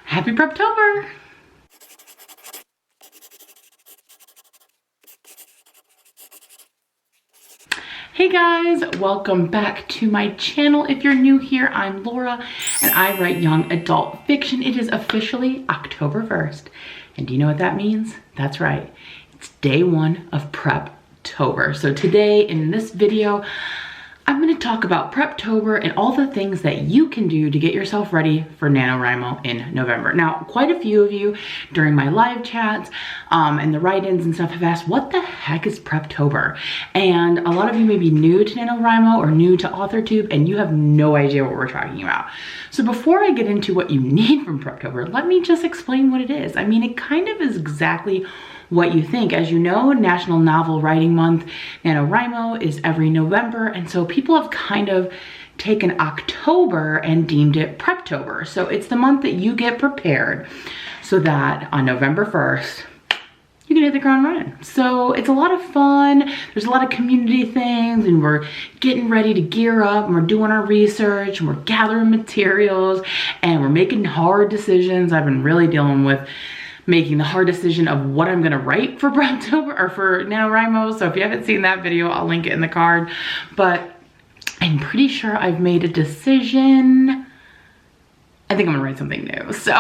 Happy Preptober! Hey guys, welcome back to my channel. If you're new here, I'm Laura and I write young adult fiction. It is officially October 1st. And do you know what that means? That's right. It's day one of Preptober. So today in this video, I'm going to talk about Preptober and all the things that you can do to get yourself ready for NaNoWriMo in November. Now, quite a few of you during my live chats and the write-ins and stuff have asked, what the heck is Preptober? And a lot of you may be new to NaNoWriMo or new to authortube and you have no idea what we're talking about. So before I get into what you need from Preptober, let me just explain what it is. I mean, it kind of is exactly what you think. As you know, National Novel Writing Month, NaNoWriMo, is every November, and so people have kind of taken October and deemed it Preptober. So it's the month that you get prepared so that on November 1st, you can hit the ground running. So it's a lot of fun. There's a lot of community things and we're getting ready to gear up and we're doing our research and we're gathering materials and we're making hard decisions. I've been really dealing with making the hard decision of what I'm gonna write for Preptober or for NaNoWriMo. So if you haven't seen that video, I'll link it in the card. But I'm pretty sure I've made a decision. I think I'm gonna write something new. So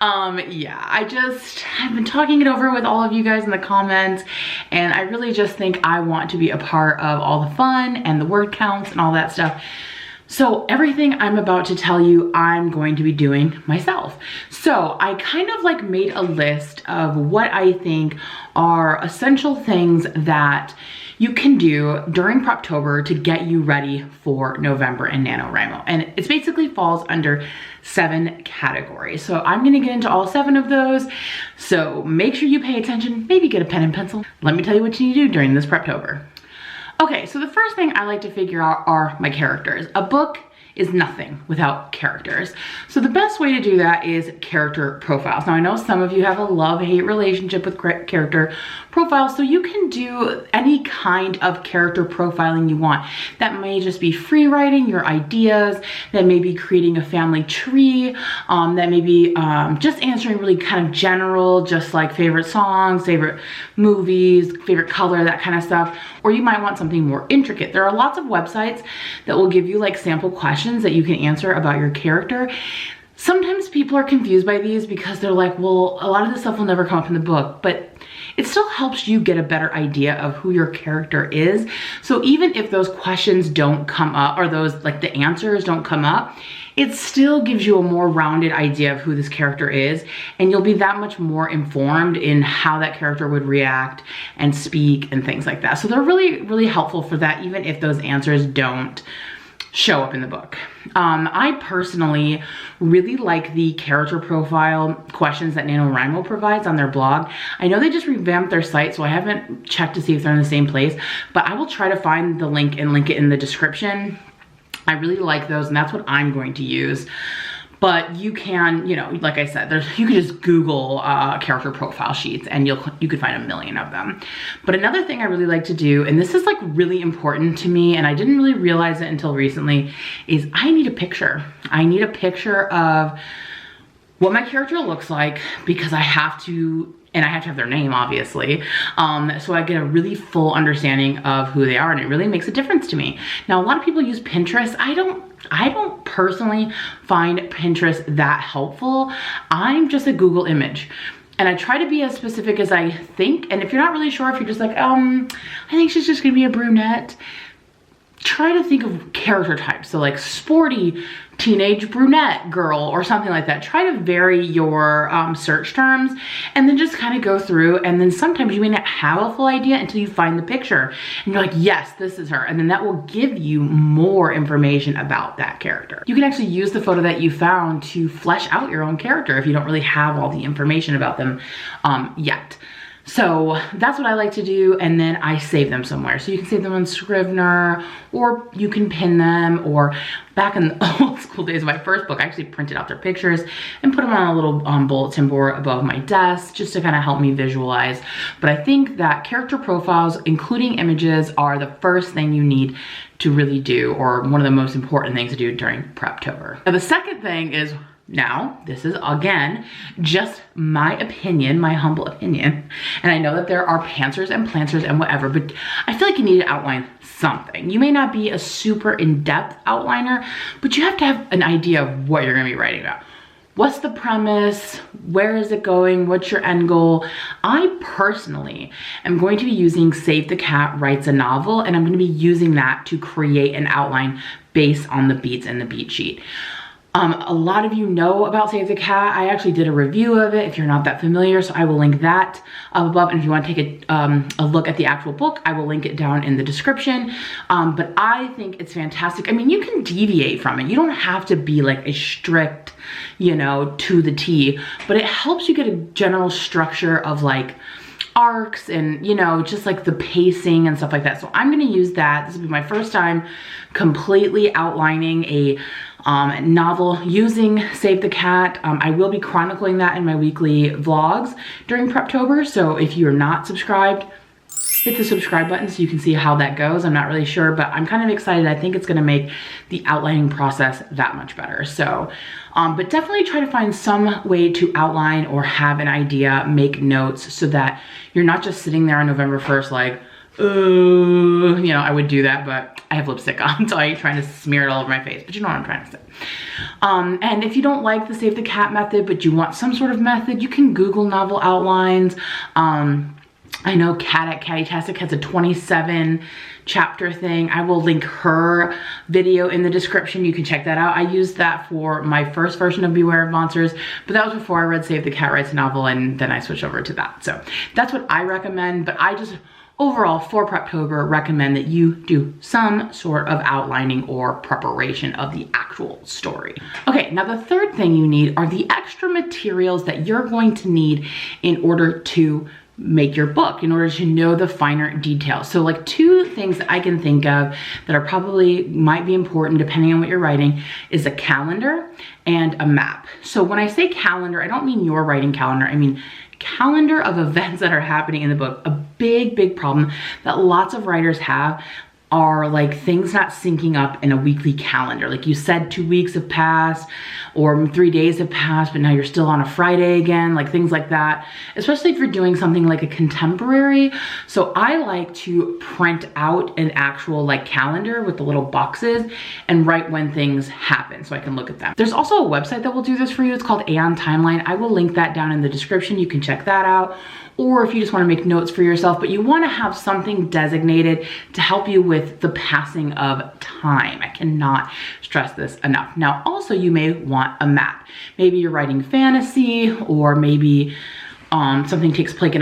yeah, I've been talking it over with all of you guys in the comments and I really just think I want to be a part of all the fun and the word counts and all that stuff. So everything I'm about to tell you, I'm going to be doing myself. So I kind of like made a list of what I think are essential things that you can do during Preptober to get you ready for November in NaNoWriMo. And it basically falls under 7 categories. So I'm gonna get into all 7 of those. So make sure you pay attention, maybe get a pen and pencil. Let me tell you what you need to do during this Preptober. Okay, so the first thing I like to figure out are my characters. A book is nothing without characters. So the best way to do that is character profiles. Now I know some of you have a love-hate relationship with character profiles, so you can do any kind of character profiling you want. That may just be free writing your ideas, that may be creating a family tree, that may be just answering really kind of general, just like favorite songs, favorite movies, favorite color, that kind of stuff. Or you might want something more intricate. There are lots of websites that will give you like sample questions that you can answer about your character. Sometimes people are confused by these because they're like, well, a lot of this stuff will never come up in the book, but it still helps you get a better idea of who your character is. So even if those questions don't come up or those like the answers don't come up, it still gives you a more rounded idea of who this character is and you'll be that much more informed in how that character would react and speak and things like that. So they're really, really helpful for that even if those answers don't show up in the book. I personally really like the character profile questions that NaNoWriMo provides on their blog. I know they just revamped their site, so I haven't checked to see if they're in the same place, but I will try to find the link and link it in the description. I really like those and that's what I'm going to use. But you can, you know, like I said, you can just Google character profile sheets and you could find a million of them. But another thing I really like to do, and this is like really important to me and I didn't really realize it until recently, is I need a picture. I need a picture of what my character looks like because I have to, and I have to have their name obviously, so I get a really full understanding of who they are and it really makes a difference to me. Now a lot of people use Pinterest. I don't personally find Pinterest that helpful. I'm just a Google image. And I try to be as specific as I think. And if you're not really sure, if you're just like, I think she's just gonna be a brunette, try to think of character types. So like sporty teenage brunette girl or something like that. Try to vary your search terms and then just kind of go through, and then sometimes you may not have a full idea until you find the picture and you're like, yes, this is her. And then that will give you more information about that character. You can actually use the photo that you found to flesh out your own character if you don't really have all the information about them yet. So that's what I like to do, and then I save them somewhere. So you can save them on Scrivener, or you can pin them, or back in the old school days of my first book, I actually printed out their pictures and put them on a little bulletin board above my desk just to kind of help me visualize. But I think that character profiles, including images, are the first thing you need to really do, or one of the most important things to do during Preptober. Now the second thing is Now, this is, again, just my opinion, my humble opinion. And I know that there are pantsers and planters and whatever, but I feel like you need to outline something. You may not be a super in-depth outliner, but you have to have an idea of what you're gonna be writing about. What's the premise? Where is it going? What's your end goal? I personally am going to be using Save the Cat Writes a Novel, and I'm gonna be using that to create an outline based on the beats in the beat sheet. A lot of you know about Save the Cat. I actually did a review of it if you're not that familiar, so I will link that up above. And if you want to take a look at the actual book, I will link it down in the description. But I think it's fantastic. I mean, you can deviate from it. You don't have to be like a strict, you know, to the T, but it helps you get a general structure of like arcs and, you know, just like the pacing and stuff like that. So I'm going to use that. This will be my first time completely outlining a novel using Save the Cat. I will be chronicling that in my weekly vlogs during Preptober. So if you're not subscribed, hit the subscribe button so you can see how that goes. I'm not really sure, but I'm kind of excited. I think it's gonna make the outlining process that much better. So, but definitely try to find some way to outline or have an idea, make notes so that you're not just sitting there on November 1st like, you know, I would do that, but I have lipstick on, so I ain't trying to smear it all over my face, but you know what I'm trying to say. And if you don't like the Save the Cat method, but you want some sort of method, you can Google novel outlines. I know Cat at Cattytastic has a 27 chapter thing. I will link her video in the description. You can check that out. I used that for my first version of Beware of Monsters, but that was before I read Save the Cat Writes a Novel, and then I switched over to that. So that's what I recommend, but I just overall for Preptober recommend that you do some sort of outlining or preparation of the actual story. Okay, now the third thing you need are the extra materials that you're going to need in order to make your book, in order to know the finer details. So like two things that I can think of that are probably might be important depending on what you're writing is a calendar and a map. So when I say calendar, I don't mean your writing calendar, I mean calendar of events that are happening in the book. A big problem that lots of writers have are like things not syncing up in a weekly calendar. Like you said 2 weeks have passed or 3 days have passed, but now you're still on a Friday again, like things like that, especially if you're doing something like a contemporary. So I like to print out an actual like calendar with the little boxes and write when things happen so I can look at them. There's also a website that will do this for you. It's called Aeon Timeline. I will link that down in the description. You can check that out. Or if you just want to make notes for yourself, but you want to have something designated to help you with the passing of time. I cannot stress this enough. Now, also you may want a map. Maybe you're writing fantasy, or maybe something takes place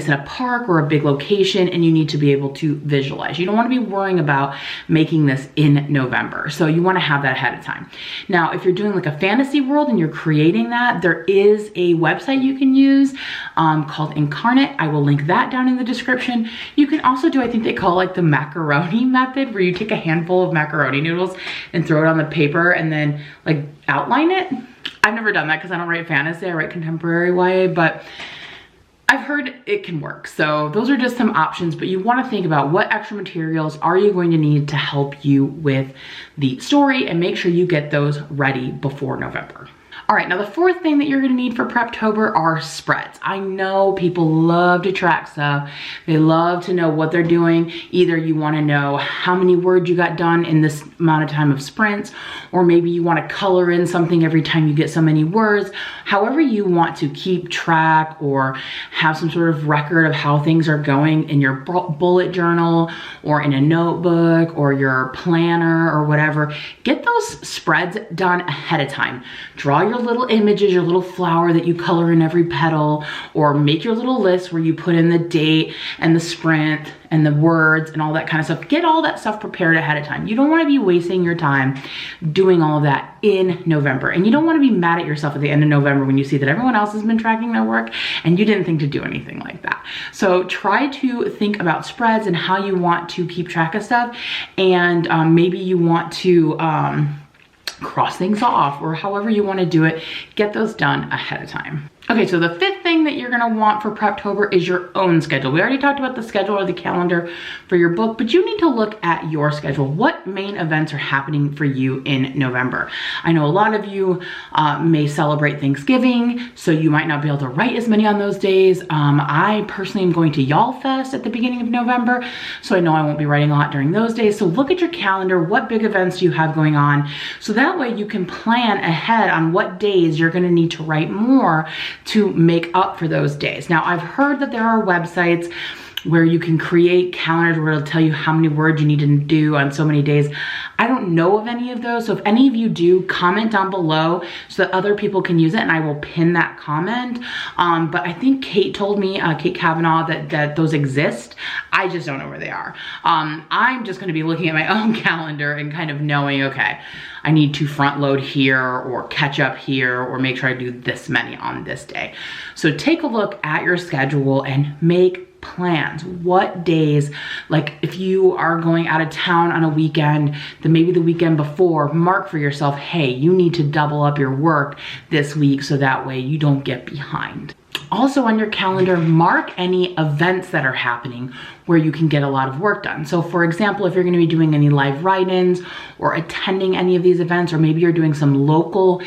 in a park or a big location and you need to be able to visualize. You don't want to be worrying about making this in November. So you want to have that ahead of time. Now, if you're doing like a fantasy world and you're creating that, there is a website you can use called Incarnate. I will link that down in the description. You can also do, I think they call it like the macaroni method, where you take a handful of macaroni noodles and throw it on the paper and then like outline it. I've never done that because I don't write fantasy, I write contemporary YA, but I've heard it can work. So those are just some options, but you want to think about what extra materials are you going to need to help you with the story, and make sure you get those ready before November. All right, now the fourth thing that you're gonna need for Preptober are spreads. I know people love to track stuff. They love to know what they're doing. Either you wanna know how many words you got done in this amount of time of sprints, or maybe you wanna color in something every time you get so many words. However you want to keep track or have some sort of record of how things are going in your bullet journal or in a notebook or your planner or whatever, get those spreads done ahead of time. Draw your little images, your little flower that you color in every petal, or make your little list where you put in the date and the sprint and the words and all that kind of stuff. Get all that stuff prepared ahead of time. You don't want to be wasting your time doing all of that in November. And you don't want to be mad at yourself at the end of November when you see that everyone else has been tracking their work and you didn't think to do anything like that. So try to think about spreads and how you want to keep track of stuff. And maybe you want to cross things off, or however you want to do it, get those done ahead of time. Okay, so the fifth thing thing that you're gonna want for Preptober is your own schedule. We already talked about the schedule or the calendar for your book, but you need to look at your schedule. What main events are happening for you in November? I know a lot of you may celebrate Thanksgiving, so you might not be able to write as many on those days. I personally am going to Y'all Fest at the beginning of November, so I know I won't be writing a lot during those days. So look at your calendar. What big events do you have going on? So that way you can plan ahead on what days you're gonna need to write more to make up for those days. Now, I've heard that there are websites where you can create calendars where it'll tell you how many words you need to do on so many days. I don't know of any of those, so if any of you do, comment down below so that other people can use it, and I will pin that comment. But I think Kate told me, Kate Kavanaugh, that those exist. I just don't know where they are. I'm just gonna be looking at my own calendar and kind of knowing, okay, I need to front load here or catch up here or make sure I do this many on this day. So take a look at your schedule and make plans. What days, like if you are going out of town on a weekend, then maybe the weekend before, mark for yourself, hey, you need to double up your work this week so that way you don't get behind. Also on your calendar, mark any events that are happening where you can get a lot of work done. So for example, if you're gonna be doing any live write-ins or attending any of these events, or maybe you're doing some local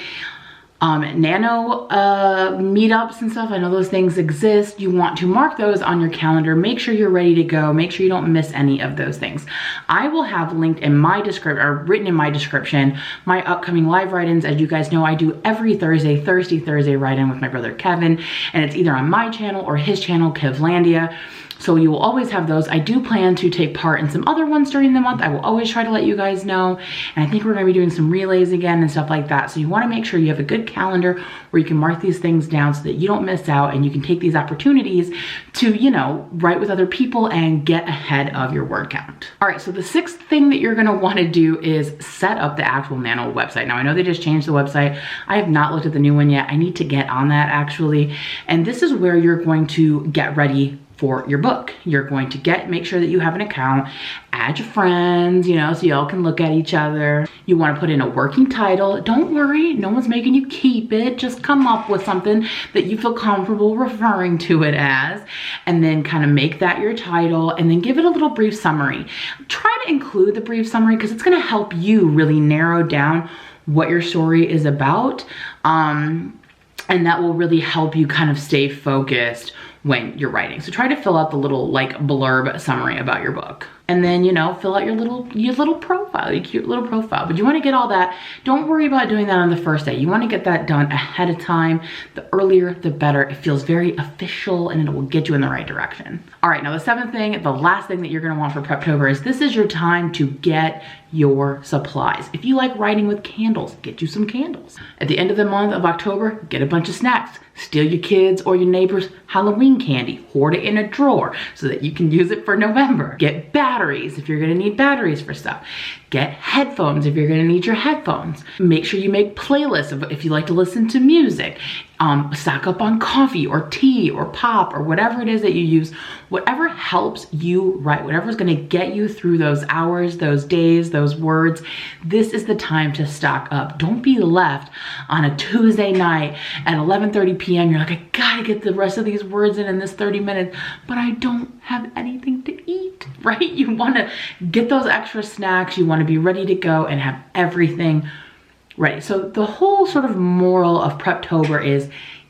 nano meetups and stuff, I know those things exist. You want to mark those on your calendar. Make sure you're ready to go. Make sure you don't miss any of those things. I will have linked in my description, or written in my description, my upcoming live write-ins. As you guys know, I do every Thursday write-in with my brother Kevin, and it's either on my channel or his channel, Kevlandia. So you will always have those. I do plan to take part in some other ones during the month. I will always try to let you guys know. And I think we're gonna be doing some relays again and stuff like that. So you wanna make sure you have a good calendar where you can mark these things down so that you don't miss out and you can take these opportunities to, you know, write with other people and get ahead of your word count. All right, so the sixth thing that you're gonna wanna do is set up the actual Nano website. Now I know they just changed the website. I have not looked at the new one yet. I need to get on that actually. And this is where you're going to get ready for your book. You're going to make sure that you have an account, add your friends, you know, so y'all can look at each other. You want to put in a working title. Don't worry, no one's making you keep it. Just come up with something that you feel comfortable referring to it as, and then kind of make that your title, and then give it a little brief summary. Try to include the brief summary because it's going to help you really narrow down what your story is about. And that will really help you kind of stay focused when you're writing. So try to fill out the little like blurb summary about your book. And then, you know, fill out your little profile, your cute little profile. But you want to get all that. Don't worry about doing that on the first day. You want to get that done ahead of time. The earlier, the better. It feels very official and it will get you in the right direction. All right, now the seventh thing, the last thing that you're going to want for Preptober is this is your time to get your supplies. If you like writing with candles, get you some candles. At the end of the month of October, get a bunch of snacks. Steal your kids' or your neighbor's Halloween candy. Hoard it in a drawer so that you can use it for November. Get batteries if you're gonna need batteries for stuff. Get headphones if you're gonna need your headphones. Make sure you make playlists of if you like to listen to music. Stock up on coffee or tea or pop or whatever it is that you use. Whatever helps you write, whatever's gonna get you through those hours, those days, those words, this is the time to stock up. Don't be left on a Tuesday night at 11:30 p.m. You're like, I gotta get the rest of these words in this 30 minutes, but I don't have anything to eat, right? You wanna get those extra snacks. You wanna be ready to go and have everything ready. So the whole sort of moral of Preptober is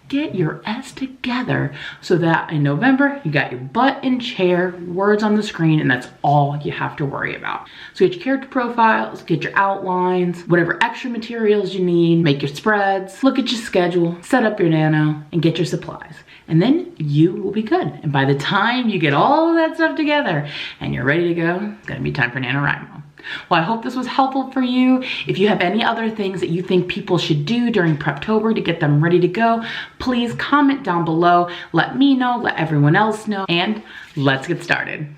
get your S together so that in November, you got your butt in chair, words on the screen, and that's all you have to worry about. So get your character profiles, get your outlines, whatever extra materials you need, make your spreads, look at your schedule, set up your Nano, and get your supplies. And then you will be good. And by the time you get all of that stuff together and you're ready to go, it's gonna be time for NaNoWriMo. Well, I hope this was helpful for you. If you have any other things that you think people should do during Preptober to get them ready to go, please comment down below. Let me know, let everyone else know, and let's get started.